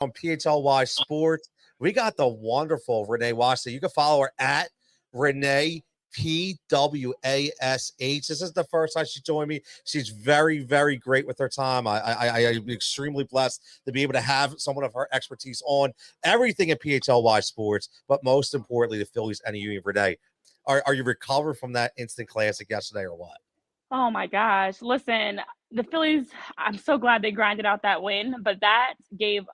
on PHLY Sports. We got the wonderful Renee Washington. You can follow her at Renee PWASH. This is the first time she joined me. She's very, very great with her time. I'm extremely blessed to be able to have someone of her expertise on everything at PHLY Sports, but most importantly, the Phillies and the Union. Renee, are you recovered from that instant classic yesterday or what? Oh my gosh. Listen, the Phillies, I'm so glad they grinded out that win, but that gave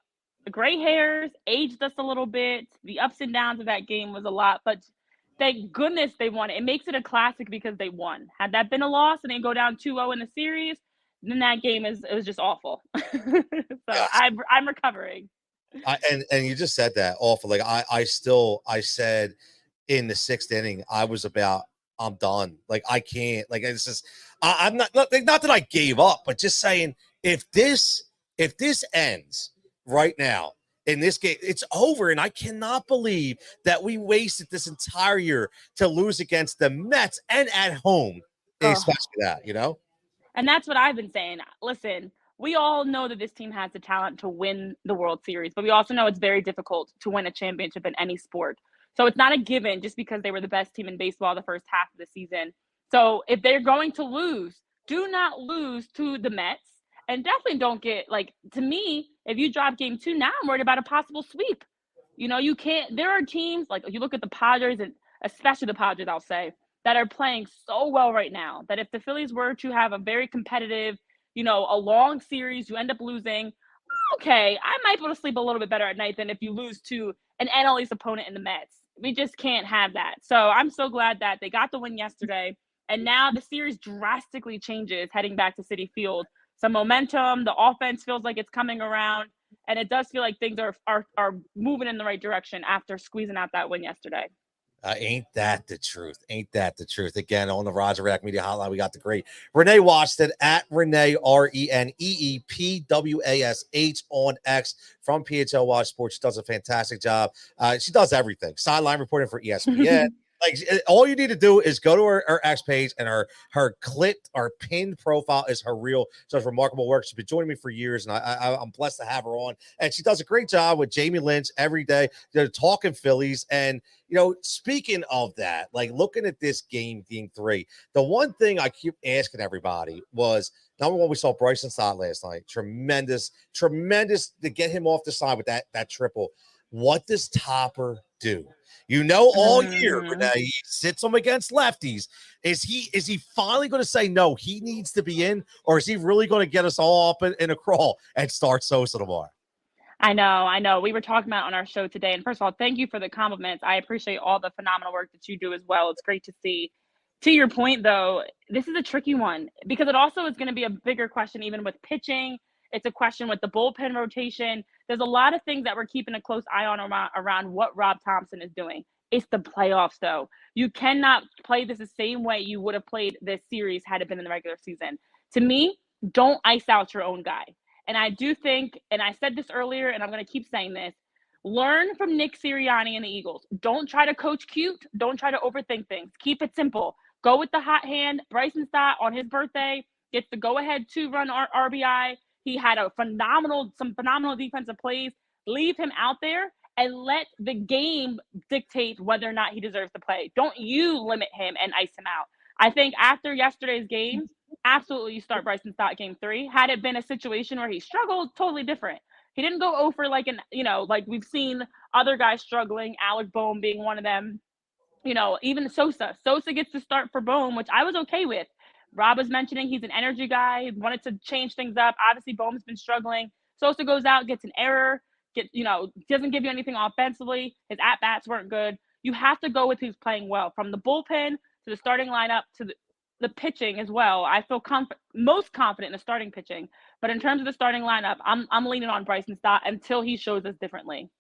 gray hairs, aged us a little bit. The ups and downs of that game was a lot, but thank goodness they won. It makes it a classic because they won. Had that been a loss and they go down 2-0 in the series, then that game it was just awful. So Yes. I'm recovering. And you just said that awful. Like I said in the sixth inning, I'm done. Like I can't. Like it's just I'm not that I gave up, but just saying if this ends right now in this game, it's over. And I cannot believe that we wasted this entire year to lose against the Mets and at home, especially that, And that's what I've been saying. Listen, we all know that this team has the talent to win the World Series, but we also know it's very difficult to win a championship in any sport. So it's not a given just because they were the best team in baseball the first half of the season. So if they're going to lose, do not lose to the Mets. And definitely don't get, to me, if you drop game 2 now, I'm worried about a possible sweep. You can't, there are teams, like you look at the Padres, and especially the Padres, I'll say, that are playing so well right now that if the Phillies were to have a very competitive, a long series, you end up losing, okay, I might be able to sleep a little bit better at night than if you lose to an NL East opponent in the Mets. We just can't have that. So I'm so glad that they got the win yesterday. And now the series drastically changes heading back to Citi Field. Some momentum, the offense feels like it's coming around, and it does feel like things are moving in the right direction after squeezing out that win yesterday. Ain't that the truth? Ain't that the truth? Again, on the Roger Rack Media Hotline, we got the great Renee Washington at Renee RENEEPWASH on X from PHLY Sports. She does a fantastic job. She does everything. Sideline reporting for ESPN. Like all you need to do is go to her X page, and her clipped or pinned profile is her reel. So it's remarkable work. She's been joining me for years, and I'm blessed to have her on. And she does a great job with Jamie Lynch every day. They're talking Phillies. And speaking of that, like looking at this game 3, the one thing I keep asking everybody was, number one, we saw Bryson Stott last night. Tremendous to get him off the side with that triple. What does Topper do? All year, Renee, he sits them against lefties. Is he finally going to say no? He needs to be in, or is he really going to get us all up in a crawl and start Sosa tomorrow? I know. We were talking about on our show today. And first of all, thank you for the compliments. I appreciate all the phenomenal work that you do as well. It's great to see. To your point, though, this is a tricky one because it also is going to be a bigger question even with pitching. It's a question with the bullpen rotation. There's a lot of things that we're keeping a close eye on around what Rob Thompson is doing. It's the playoffs, though. You cannot play this the same way you would have played this series had it been in the regular season. To me, don't ice out your own guy. And I do think, and I said this earlier, and I'm going to keep saying this, learn from Nick Sirianni and the Eagles. Don't try to coach cute. Don't try to overthink things. Keep it simple. Go with the hot hand. Bryson Stott on his birthday gets the go-ahead 2-run RBI. He had some phenomenal defensive plays. Leave him out there and let the game dictate whether or not he deserves to play. Don't you limit him and ice him out. I think after yesterday's game, absolutely you start Bryson Stott game 3. Had it been a situation where he struggled, totally different. He didn't go 0 for like we've seen other guys struggling, Alec Boehm being one of them. Even Sosa. Sosa gets to start for Boehm, which I was okay with. Rob was mentioning he's an energy guy. He wanted to change things up. Obviously, Boehm's been struggling. Sosa goes out, gets an error, doesn't give you anything offensively. His at-bats weren't good. You have to go with who's playing well. From the bullpen to the starting lineup to the pitching as well. I feel most confident in the starting pitching. But in terms of the starting lineup, I'm leaning on Bryson Stott until he shows us differently.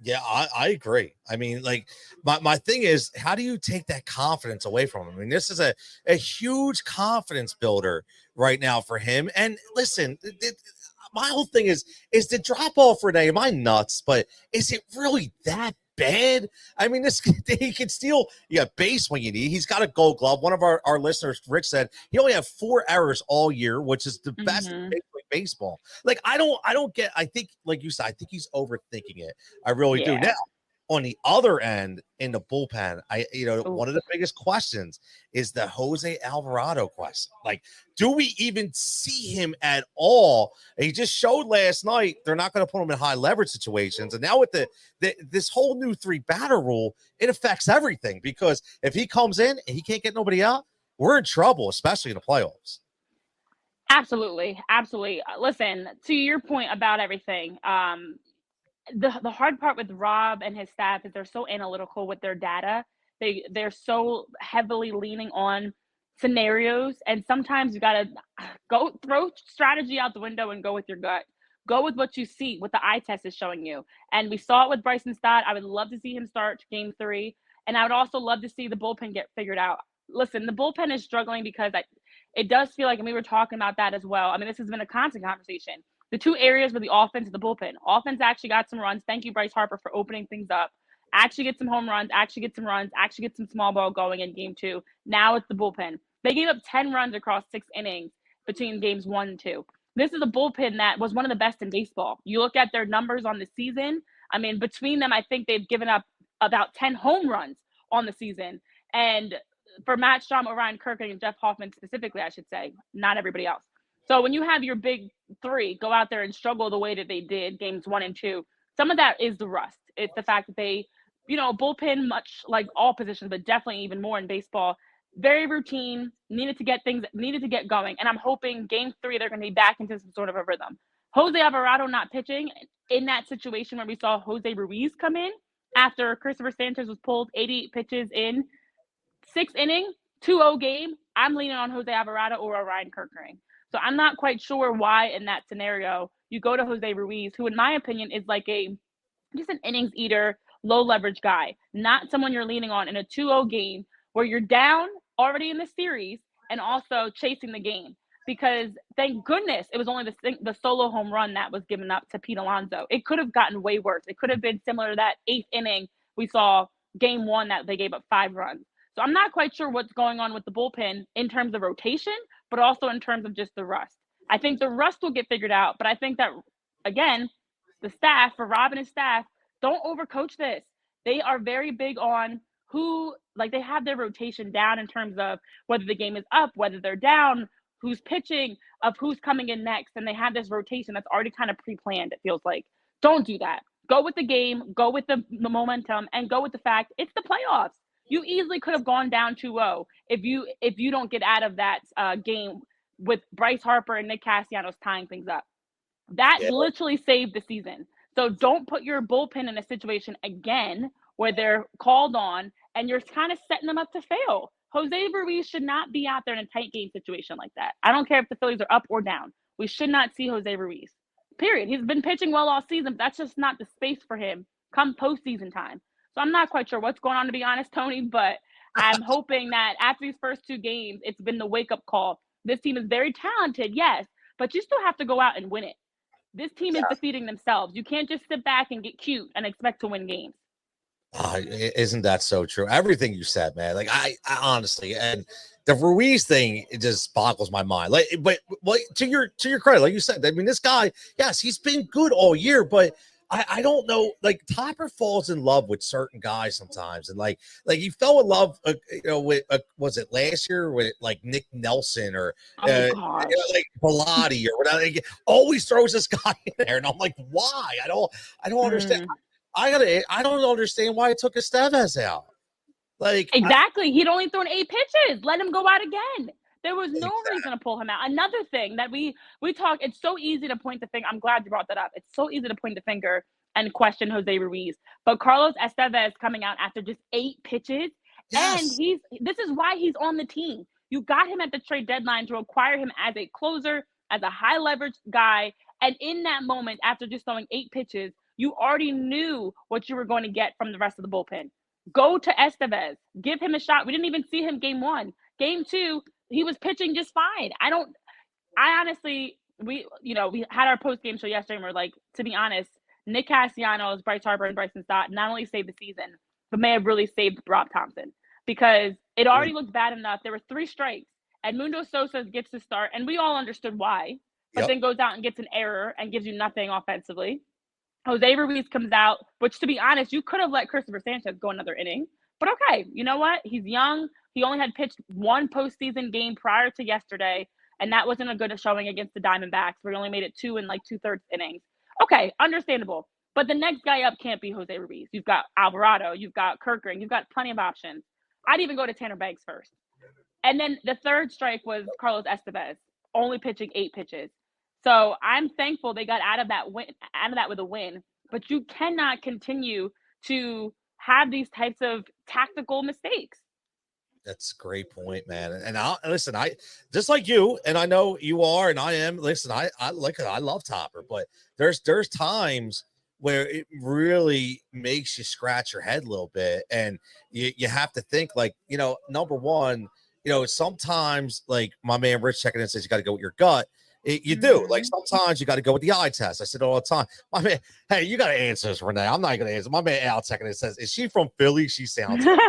Yeah, I agree. I mean, like my thing is, how do you take that confidence away from him? I mean, this is a huge confidence builder right now for him. And listen, my whole thing is the drop off, Renee. Am I nuts? But is it really that bad. I mean, he can steal. You got base when you need. He's got a Gold Glove. One of our listeners, Rick, said he only had 4 errors all year, which is the best in baseball. Like I don't get. I think, like you said, I think he's overthinking it. I really do. Now, on the other end, in the bullpen, one of the biggest questions is the Jose Alvarado question. Like, do we even see him at all? And he just showed last night they're not going to put him in high leverage situations. And now with this whole new 3-batter rule, it affects everything, because if he comes in and he can't get nobody out, we're in trouble, especially in the playoffs. Absolutely. Listen, to your point about everything, the hard part with Rob and his staff is they're so analytical with their data. They're so heavily leaning on scenarios, and sometimes you got to go throw strategy out the window and go with your gut. Go with what you see, what the eye test is showing you. And we saw it with Bryson Stott. I would love to see him start game 3, and I would also love to see the bullpen get figured out. Listen, the bullpen is struggling because it does feel like, and we were talking about that as well. I mean, this has been a constant conversation. The 2 areas were the offense and the bullpen. Offense actually got some runs. Thank you, Bryce Harper, for opening things up. Actually get some home runs, actually get some small ball going in game 2. Now it's the bullpen. They gave up 10 runs across 6 innings between games 1 and 2. This is a bullpen that was one of the best in baseball. You look at their numbers on the season. I mean, between them, I think they've given up about 10 home runs on the season. And for Matt Strom, Orion Kirkland, and Jeff Hoffman specifically, I should say, not everybody else. So when you have your big 3 go out there and struggle the way that they did games 1 and 2, some of that is the rust. It's the fact that they, bullpen, much like all positions, but definitely even more in baseball, very routine, needed to get going. And I'm hoping game 3, they're going to be back into some sort of a rhythm. Jose Alvarado not pitching in that situation where we saw Jose Ruiz come in after Christopher Sanchez was pulled 88 pitches in 6 inning, 2-0 game. I'm leaning on Jose Alvarado or Orion Kirkland. So I'm not quite sure why in that scenario you go to Jose Ruiz, who in my opinion is like just an innings eater, low leverage guy, not someone you're leaning on in a 2-0 game where you're down already in the series and also chasing the game. Because thank goodness it was only the solo home run that was given up to Pete Alonso. It could have gotten way worse. It could have been similar to that 8th inning we saw game 1 that they gave up 5 runs. So I'm not quite sure what's going on with the bullpen in terms of rotation, but also in terms of just the rust. I think the rust will get figured out, but I think that, again, the staff, for Rob and his staff, don't overcoach this. They are very big on they have their rotation down in terms of whether the game is up, whether they're down, who's pitching, of who's coming in next, and they have this rotation that's already kind of pre-planned, it feels like. Don't do that. Go with the game, go with the momentum, and go with the fact it's the playoffs. You easily could have gone down 2-0 if you don't get out of that game with Bryce Harper and Nick Castellanos tying things up. That literally saved the season. So don't put your bullpen in a situation again where they're called on and you're kind of setting them up to fail. Jose Ruiz should not be out there in a tight game situation like that. I don't care if the Phillies are up or down. We should not see Jose Ruiz. Period. He's been pitching well all season, but that's just not the space for him come postseason time. So I'm not quite sure what's going on, to be honest, Tony, but I'm hoping that after these first 2 games, it's been the wake-up call. This team is very talented, yes, but you still have to go out and win it. This team is defeating themselves. You can't just sit back and get cute and expect to win games. Isn't that so true? Everything you said, man. Like I honestly, and the Ruiz thing, it just boggles my mind. But to your credit, like you said, I mean, this guy, yes, he's been good all year, but I don't know. Like Topper falls in love with certain guys sometimes, and like he fell in love, with was it last year with like Nick Nelson or like Pilati or whatever? He always throws this guy in there, and I'm like, why? I don't understand. I don't understand why it took Estevez out. Like exactly, he'd only thrown 8 pitches. Let him go out again. There was no reason to pull him out. Another thing that we talk, it's so easy to point the finger. I'm glad you brought that up. It's so easy to point the finger and question Jose Ruiz. But Carlos Estevez coming out after just 8 pitches, and this is why he's on the team. You got him at the trade deadline to acquire him as a closer, as a high leverage guy. And in that moment, after just throwing 8 pitches, you already knew what you were going to get from the rest of the bullpen. Go to Estevez. Give him a shot. We didn't even see him game 1. Game 2, he was pitching just fine. I honestly, we had our post-game show yesterday and we're like, to be honest, Nick Castellanos, Bryce Harper, and Bryson Stott not only saved the season, but may have really saved Rob Thompson, because it already looked bad enough. There were 3 strikes, and Mundo Sosa gets to start, and we all understood why, but then goes out and gets an error and gives you nothing offensively. Jose Ruiz comes out, which, to be honest, you could have let Christopher Sanchez go another inning. But okay, you know what? He's young. He only had pitched 1 postseason game prior to yesterday, and that wasn't a good showing against the Diamondbacks, where he only made it 2 in like 2/3 innings. Okay, understandable. But the next guy up can't be Jose Ruiz. You've got Alvarado. You've got Kirkering. You've got plenty of options. I'd even go to Tanner Banks first. And then the 3rd strike was Carlos Estevez, only pitching 8 pitches. So I'm thankful they got out of that with a win. But you cannot continue to have these types of tactical mistakes. That's a great point, man. And listen, I just like you, and I know you are, and I am. Listen, I love Topper, but there's times where it really makes you scratch your head a little bit, and you have to think, like, number one, sometimes, like my man Rich checking in says, you got to go with your gut. You do. Like, sometimes you got to go with the eye test. I said it all the time. My man, hey, you got to answer this, Renee. I'm not going to answer. My man Al checking in says, is she from Philly? She sounds like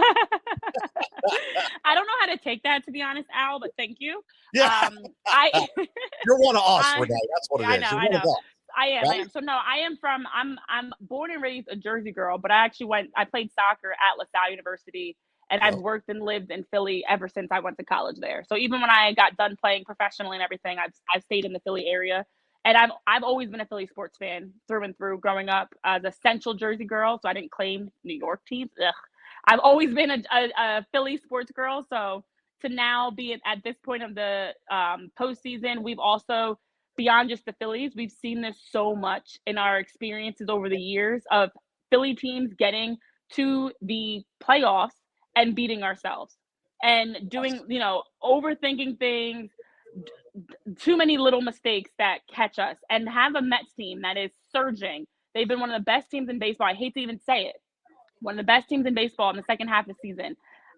I don't know how to take that, to be honest, Al, but thank you. Yeah. You're one of us, Renee. That's what it is. I know. I am. So no, I'm born and raised a Jersey girl, but I played soccer at LaSalle University, and I've worked and lived in Philly ever since I went to college there. So even when I got done playing professionally and everything, I've stayed in the Philly area. And I've always been a Philly sports fan through and through, growing up as a Central Jersey girl. So I didn't claim New York teams. Ugh. I've always been a Philly sports girl. So to now be at this point of the postseason, we've also, beyond just the Phillies, we've seen this so much in our experiences over the years of Philly teams getting to the playoffs and beating ourselves and doing, overthinking things, too many little mistakes that catch us, and have a Mets team that is surging. They've been one of the best teams in baseball. I hate to even say it. One of the best teams in baseball in the second half of the season.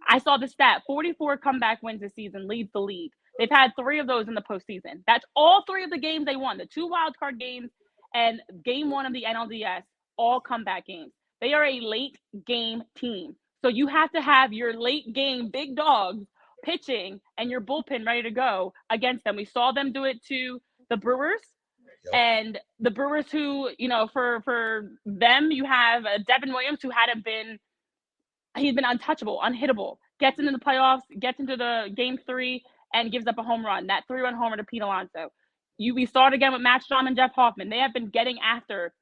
I saw the stat, 44 comeback wins this season, leads the league. They've had 3 of those in the postseason. That's all 3 of the games they won. The 2 wild card games and game 1 of the NLDS, all comeback games. They are a late game team. So you have to have your late game big dogs pitching and your bullpen ready to go against them. We saw them do it to the Brewers. Yep. And the Brewers, who, for them, you have Devin Williams, who he's been untouchable, unhittable, gets into the playoffs, gets into the game 3, and gives up a home run. That 3-run homer to Pete Alonso. We saw it again with Matt Strom and Jeff Hoffman. They have been getting after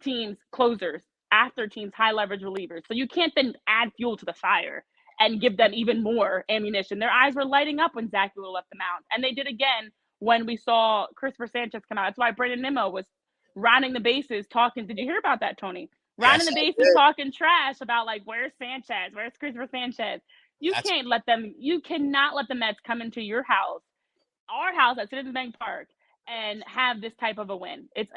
teams' closers, after teams' high leverage relievers. So you can't then add fuel to the fire and give them even more ammunition. Their eyes were lighting up when Zach Wheeler left the mound. And they did again when we saw Christopher Sanchez come out. That's why Brandon Nimmo was rounding the bases talking. Did you hear about that, Tony? Rounding the bases talking trash about, like, where's Sanchez? Where's Christopher Sanchez? You cannot let the Mets come into your house, our house at Citizens Bank Park, and have this type of a win. It's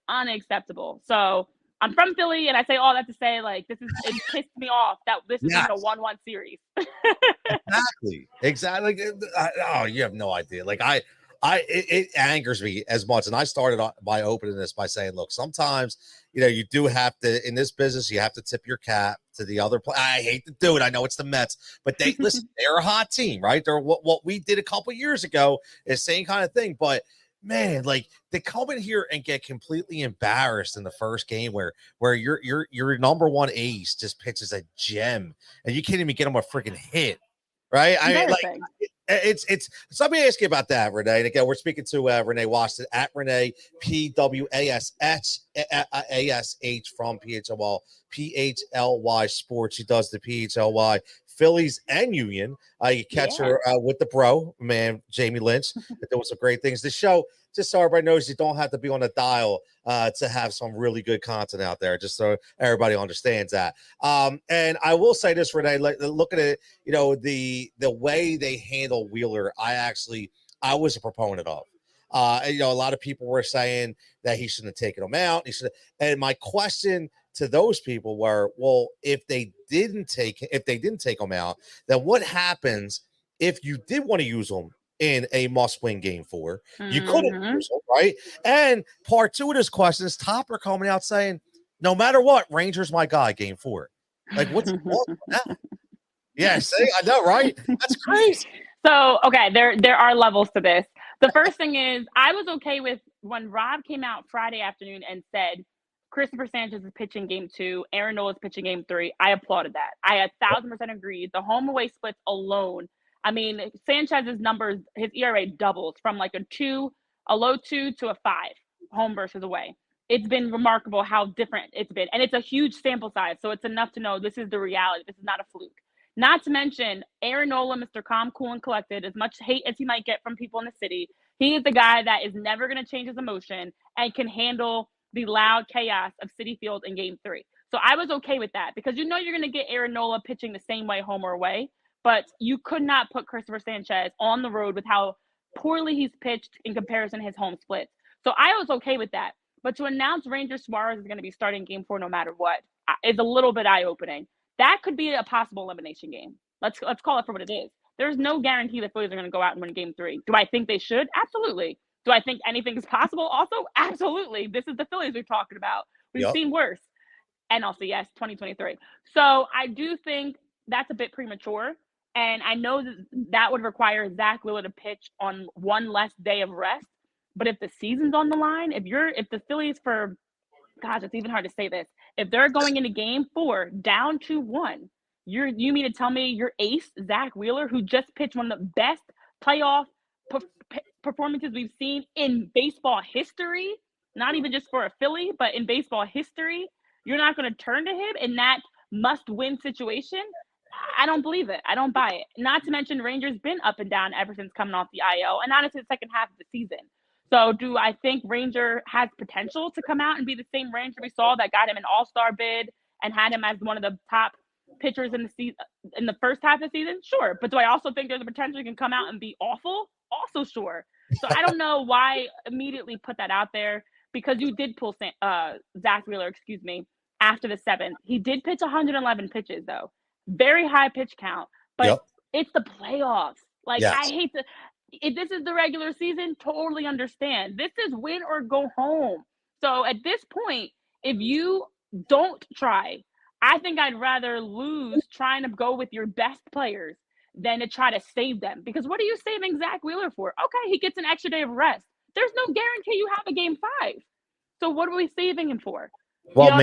unacceptable. So I'm from Philly, and I say all that to say, like, it pissed me off that this is a 1-1 series. Exactly. Oh, you have no idea. Like, it angers me as much. And I started by opening this by saying, look, sometimes, you do have to, in this business, you have to tip your cap to the other play. I hate to do it. I know it's the Mets, but listen, they're a hot team, right? They're what we did a couple years ago is same kind of thing. But man, like, they come in here and get completely embarrassed in the first game where your number 1 ace just pitches a gem and you can't even get him a freaking hit. Right. I mean, like, it's so let me ask you about that, Renee. And again, we're speaking to Renee Washington at Renee PWASH from PHLY Sports. She does the PHLY Phillies and Union. You catch her with the bro, man, Jamie Lynch. Doing some great things. The show, just so everybody knows, you don't have to be on the dial to have some really good content out there, just so everybody understands that. And I will say this, Renee, look at it, the way they handle Wheeler, I was a proponent of. A lot of people were saying that he shouldn't have taken him out. And my question to those people were, well, if they didn't take him out, then what happens if you did want to use him in a must-win game 4. You couldn't, Mm-hmm. right? And part 2 of this question is Topper coming out saying, no matter what, Rangers my guy game 4. Like, what's wrong with that? Yeah, see, I know, right? That's crazy. So, okay, there are levels to this. The first thing is, I was okay with when Rob came out Friday afternoon and said, Christopher Sanchez is pitching game 2, Aaron Nola is pitching game 3. I applauded that. I 1,000% agreed. The home away splits alone. I mean, Sanchez's numbers, his ERA doubles from like a low 2 to a 5, home versus away. It's been remarkable how different it's been. And it's a huge sample size. So it's enough to know this is the reality. This is not a fluke. Not to mention, Aaron Nola, Mr. Calm, Cool, and Collected, as much hate as he might get from people in the city, he is the guy that is never going to change his emotion and can handle the loud chaos of Citi Field in game 3. So I was okay with that because you're going to get Aaron Nola pitching the same way home or away, but you could not put Christopher Sanchez on the road with how poorly he's pitched in comparison to his home splits. So I was okay with that. But to announce Ranger Suarez is going to be starting game 4 no matter what is a little bit eye-opening. That could be a possible elimination game. Let's call it for what it is. There's no guarantee the Phillies are going to go out and win game 3. Do I think they should? Absolutely. Do I think anything is possible? Also, absolutely. This is the Phillies we're talking about. We've seen worse. And also, yes, 2023. So I do think that's a bit premature. And I know that would require Zach Wheeler to pitch on one less day of rest. But if the season's on the line, if the Phillies gosh, it's even hard to say this. If they're going into game 4 down 2-1, you mean to tell me your ace, Zach Wheeler, who just pitched one of the best playoff performances we've seen in baseball history, not even just for a Philly, but in baseball history, you're not going to turn to him in that must-win situation? I don't believe it. I don't buy it. Not to mention Rangers been up and down ever since coming off the IL, and honestly, the second half of the season. So do I think Ranger has potential to come out and be the same Ranger we saw that got him an all-star bid and had him as one of the top pitchers in the season in the first half of the season? Sure. But do I also think there's a potential he can come out and be awful? Also sure. So I don't know why immediately put that out there because you did pull Zach Wheeler, after the 7th. He did pitch 111 pitches though. Very high pitch count, but it's the playoffs. Like I hate to. If this is the regular season, totally understand. This is win or go home. So at this point, if you don't try, I think I'd rather lose trying to go with your best players than to try to save them. Because what are you saving Zach Wheeler for? Okay, he gets an extra day of rest. There's no guarantee you have a game 5. So what are we saving him for? Well,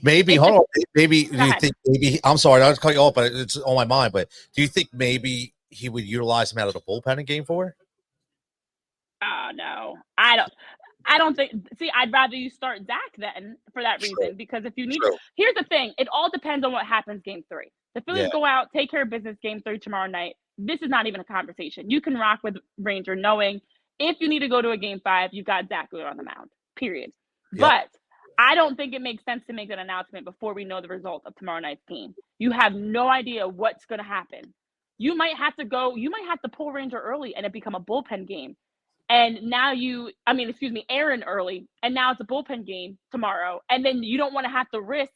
maybe hold on. Maybe do you think I'm sorry, I was cutting you off, but it's on my mind. But do you think maybe he would utilize him out of the bullpen in game 4? Oh no, I don't think. See, I'd rather you start Zach then for that reason because if you need, here's the thing: it all depends on what happens game 3. The Phillies go out, take care of business game 3 tomorrow night. This is not even a conversation. You can rock with Ranger knowing if you need to go to a game 5, you've got Zach Wheeler on the mound. Period. But I don't think it makes sense to make that announcement before we know the result of tomorrow night's game. You have no idea what's going to happen. You might have to pull Ranger early and it become a bullpen game. And now Aaron early, and now it's a bullpen game tomorrow. And then you don't want to have to risk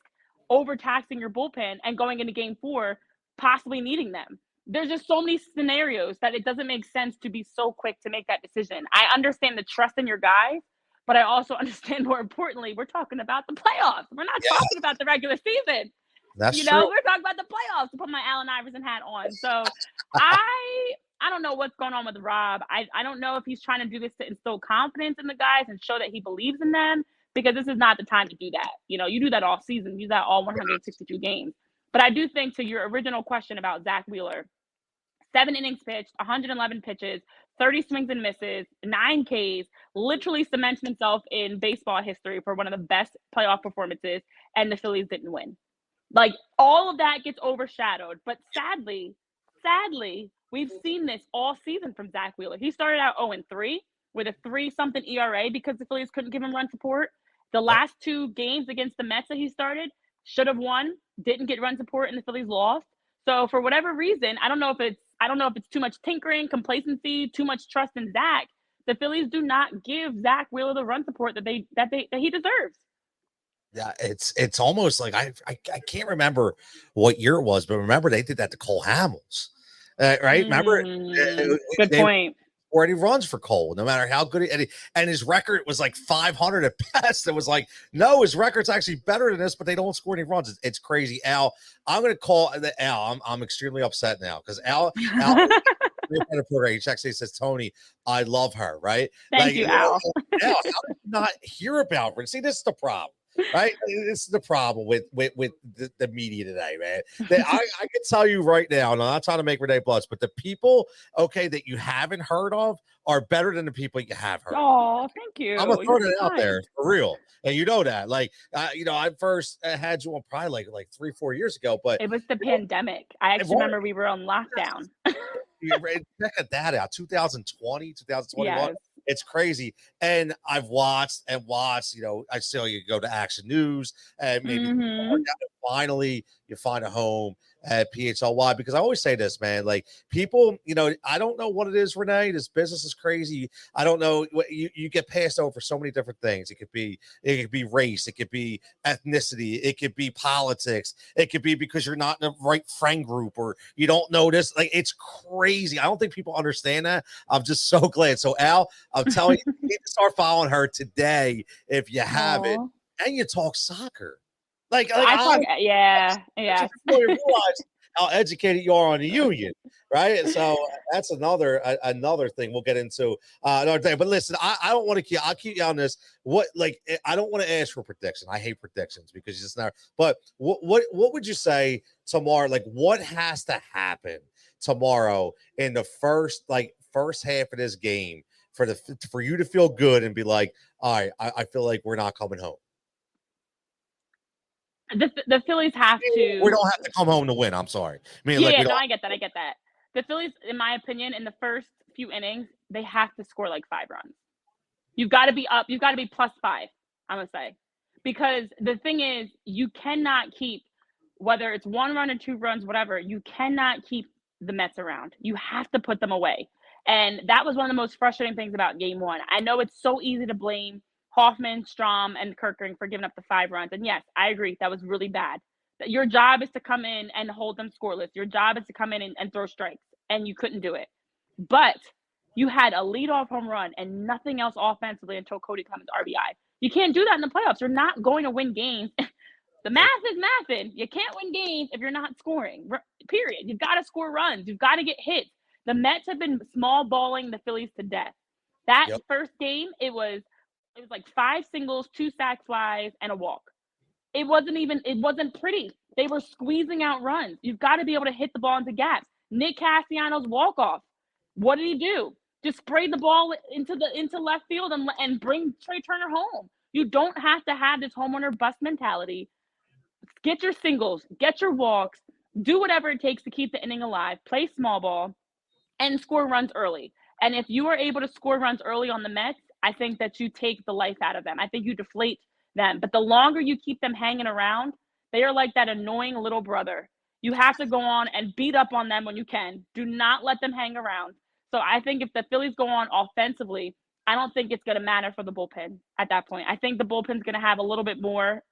overtaxing your bullpen and going into game 4, possibly needing them. There's just so many scenarios that it doesn't make sense to be so quick to make that decision. I understand the trust in your guys, but I also understand more importantly, we're talking about the playoffs. We're not talking about the regular season. That's true. We're talking about the playoffs to put my Allen Iverson hat on. So I don't know what's going on with Rob. I don't know if he's trying to do this to instill confidence in the guys and show that he believes in them because this is not the time to do that. You do that all season. You do that all 162 games. But I do think to your original question about Zach Wheeler, 7 innings pitched, 111 pitches, 30 swings and misses, 9 Ks, literally cements himself in baseball history for one of the best playoff performances, and the Phillies didn't win. Like, all of that gets overshadowed. But sadly, we've seen this all season from Zach Wheeler. He started out 0-3 with a 3-something ERA because the Phillies couldn't give him run support. The last 2 games against the Mets that he started, should have won, didn't get run support, and the Phillies lost. So for whatever reason, I don't know if it's too much tinkering, complacency, too much trust in Zach. The Phillies do not give Zach Wheeler the run support that he deserves. Yeah, it's almost like I can't remember what year it was, but remember they did that to Cole Hamels. right? Remember, Good they point. or he runs for Cole, no matter how good and his record was like 500 at best. It was like, no, his record's actually better than this, but they don't score any runs. It's crazy. Al, I'm going to call the Al. I'm extremely upset now because Al he checks. He says, Tony, I love her. Right? Thank you, Al. Al, how did you not hear about her? See, this is the problem. Right, this is the problem with the media today, man. I can tell you right now, and I'm not trying to make Renee blush, but the people, okay, that you haven't heard of are better than the people you have heard. Oh, thank you. I'm gonna throw it out there for real, and you know that. Like, I first had you on probably like 3-4 years ago, but it was the pandemic. I actually remember we were on lockdown. Check that out, 2020, 2021. Yes. It's crazy. And I've watched and watched, I still you go to Action News and maybe finally you find a home at PHLY, because I always say this, man, like people, I don't know what it is, Renee. This business is crazy. I don't know what you get passed over for so many different things. It could be race, it could be ethnicity, it could be politics, it could be because you're not in the right friend group or you don't know this. Like, it's crazy. I don't think people understand that. I'm just so glad. So Al, I'm telling you, you need to start following her today if you haven't, and you talk soccer. Like yeah. You realize how educated you are on the union, right? So that's another thing we'll get into another day. But listen, I don't want to keep. I'll keep you on this. I don't want to ask for prediction. I hate predictions because it's not. But what would you say tomorrow? Like, what has to happen tomorrow in the first half of this game for you to feel good and be like, all right, I feel like we're not coming home. The Phillies have to. We don't have to come home to win. I'm sorry. I get that. The Phillies, in my opinion, in the first few innings, they have to score like 5 runs. You've got to be up. You've got to be +5, I'm going to say. Because the thing is, you cannot keep, whether it's 1 run or 2 runs, whatever, you cannot keep the Mets around. You have to put them away. And that was one of the most frustrating things about Game 1. I know it's so easy to blame Hoffman, Strom, and Kirkering for giving up the 5 runs. And yes, I agree. That was really bad. Your job is to come in and hold them scoreless. Your job is to come in and throw strikes, and you couldn't do it. But you had a leadoff home run and nothing else offensively until Cody Clemens RBI. You can't do that in the playoffs. You're not going to win games. The math is mathing. You can't win games if you're not scoring, period. You've got to score runs. You've got to get hits. The Mets have been small balling the Phillies to death. That first game, it was like 5 singles, 2 sac flies, and a walk. It wasn't pretty. They were squeezing out runs. You've got to be able to hit the ball into gaps. Nick Castellanos walk-off. What did he do? Just spray the ball into left field and bring Trey Turner home. You don't have to have this home run or bust mentality. Get your singles, get your walks, do whatever it takes to keep the inning alive, play small ball, and score runs early. And if you are able to score runs early on the Mets, I think that you take the life out of them. I think you deflate them. But the longer you keep them hanging around, they are like that annoying little brother. You have to go on and beat up on them when you can. Do not let them hang around. So I think if the Phillies go on offensively, I don't think it's going to matter for the bullpen at that point. I think the bullpen's going to have a little bit more,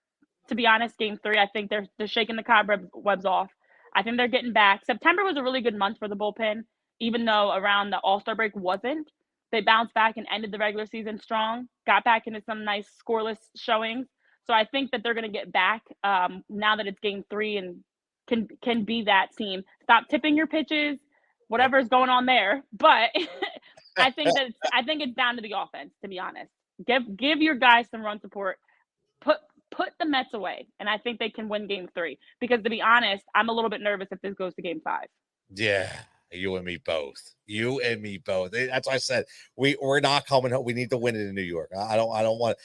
to be honest. Game 3, I think they're shaking the cobwebs off. I think they're getting back. September was a really good month for the bullpen, even though around the All-Star break wasn't. They bounced back and ended the regular season strong, got back into some nice scoreless showings. So I think that they're going to get back now that it's Game 3 and can be that team. Stop tipping your pitches, whatever is going on there. But I think it's down to the offense, to be honest. Give your guys some run support. Put the Mets away, and I think they can win Game 3. Because to be honest, I'm a little bit nervous if this goes to Game 5. Yeah. You and me both. That's why I said we're not coming home. We need to win it in New York. I don't want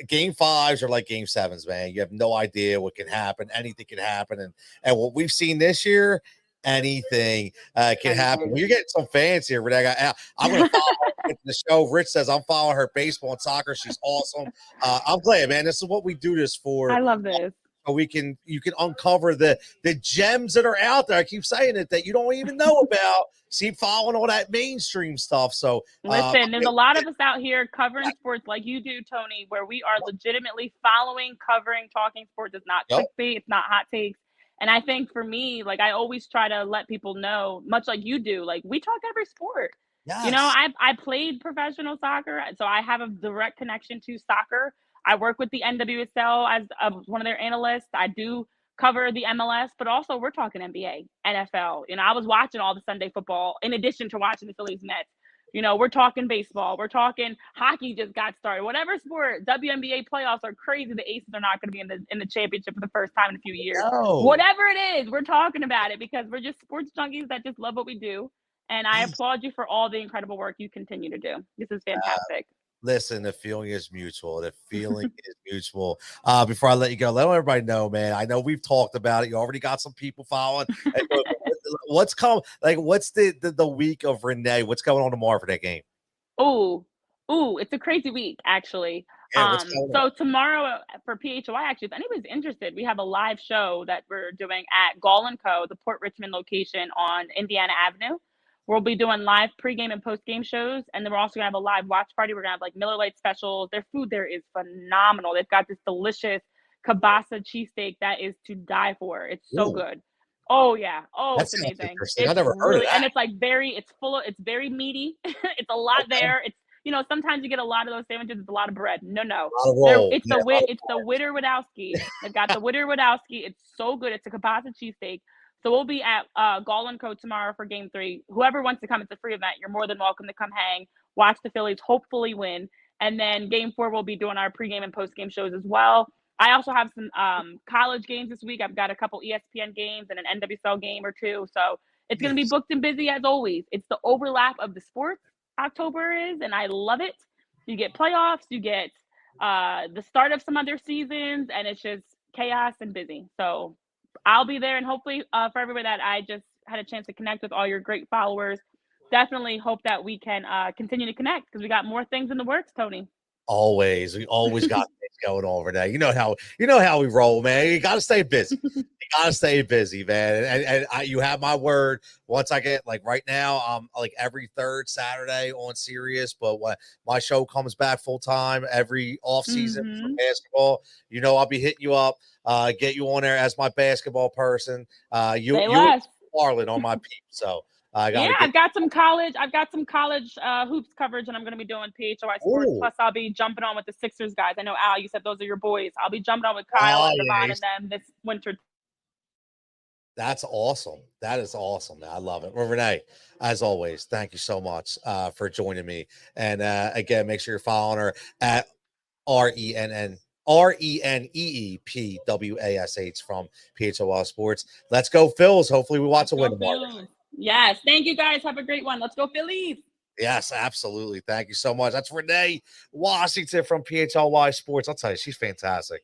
Game 5s are like Game 7s, man. You have no idea what can happen. Anything can happen, and what we've seen this year, anything can happen. Well, you're getting some fans here, Renee. I'm going to follow the show. Rich says I'm following her baseball and soccer. She's awesome. I'm glad, man. This is what we do this for. I love this. So you can uncover the gems that are out there. I keep saying it that you don't even know about. See, following all that mainstream stuff. So listen, there's a lot of us out here covering sports like you do, Tony, where we are legitimately following, covering, talking sports. It's not clickbait, it's not hot takes. And I think for me, like, I always try to let people know, much like you do, like, we talk every sport. You know, Yes. I played professional soccer, so I have a direct connection to soccer. I work with the NWSL as one of their analysts. I do cover the MLS, but also we're talking NBA, NFL. You know, I was watching all the Sunday football in addition to watching the Phillies Mets. You know, we're talking baseball, we're talking hockey just got started. Whatever sport, WNBA playoffs are crazy. The Aces are not going to be in the championship for the first time in a few years. No. Whatever it is, we're talking about it because we're just sports junkies that just love what we do. And I applaud you for all the incredible work you continue to do. This is fantastic. Listen, the feeling is mutual. The feeling is mutual. Before I let you go, let everybody know, man. I know we've talked about it. You already got some people following. What's what's the week of Renee? What's going on tomorrow for that game? It's a crazy week, actually. Yeah, what's going on? So tomorrow for PHLY, actually, if anybody's interested, we have a live show that we're doing at Gall & Co., the Port Richmond location on Indiana Avenue. We'll be doing live pregame and postgame shows, and then we're also gonna have a live watch party. We're gonna have like Miller Lite specials. Their food there is phenomenal. They've got this delicious kielbasa cheesesteak that is to die for. It's so good. Oh yeah. Oh, it's amazing. I never heard of that. And it's like it's very meaty. It's a lot there. It's, you know, sometimes you get a lot of those sandwiches. It's a lot of bread. No. It's the Witter-Wadowski. They've got the Witter-Wadowski. It's so good. It's a kielbasa cheesesteak. So we'll be at Gall & Co. tomorrow for Game 3. Whoever wants to come, it's a free event. You're more than welcome to come hang, watch the Phillies, hopefully win. And then Game 4, we'll be doing our pregame and postgame shows as well. I also have some college games this week. I've got a couple ESPN games and an NWSL game or two. So it's going to be booked and busy as always. It's the overlap of the sports, October is, and I love it. You get playoffs, you get the start of some other seasons, and it's just chaos and busy. So I'll be there, and hopefully for everybody that I just had a chance to connect with, all your great followers, definitely hope that we can continue to connect because we got more things in the works, Tony. We always got things going on over there. You know how we roll, man. You got to stay busy. You got to stay busy, man. And you have my word. Once I get, like, right now, I'm like every third Saturday on Sirius, but when my show comes back full time every off season for basketball, you know, I'll be hitting you up, get you on there as my basketball person. You Marlon on my peep. So I've got some college hoops coverage, and I'm going to be doing PHLY Sports. Plus, I'll be jumping on with the Sixers guys. I know, Al, you said those are your boys. I'll be jumping on with Kyle and Devon and them this winter. That's awesome. That is awesome. I love it. Well, Renee, as always, thank you so much for joining me. And again, make sure you're following her at RENEEPWASH from PHLY Sports. Let's go, Phils. Hopefully we watch a win tomorrow. Yes. Thank you, guys. Have a great one. Let's go, Phillies. Yes, absolutely. Thank you so much. That's Renee Washington from PHLY Sports. I'll tell you, she's fantastic.